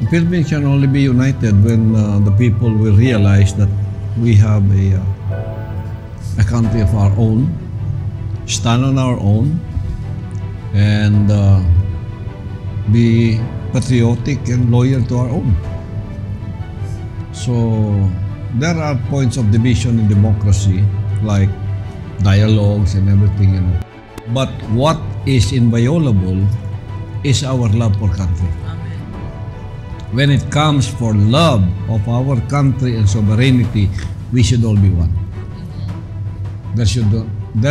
The Philippines can only be united when the people will realize that we have a country of our own, stand on our own, and be patriotic and loyal to our own. So there are points of division in democracy, like dialogues and everything, But what is inviolable is our love for country. Amen. When it comes for love of our country and sovereignty, we should all be one. There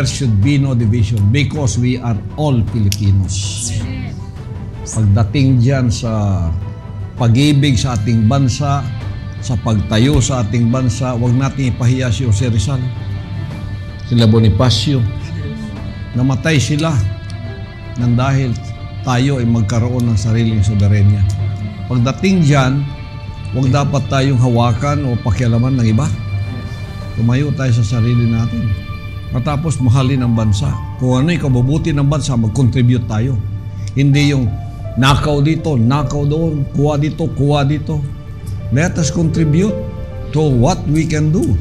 should be no division because we are all Filipinos. Pagdating dyan sa pag-ibig sa ating bansa, sa pagtayo sa ating bansa, huwag natin ipahiya si Jose Rizal, sila Bonifacio. Namatay sila nang dahil tayo ay magkaroon ng sariling soberenya. Pagdating dyan, huwag dapat tayong hawakan o pakialaman ng iba. Tumayo tayo sa sarili natin. Matapos mahalin ang bansa. Kung ano yung kabubuti ng bansa, mag-contribute tayo. Hindi yung nakaw dito, nakaw doon, kuha dito, kuha dito. Let us contribute to what we can do.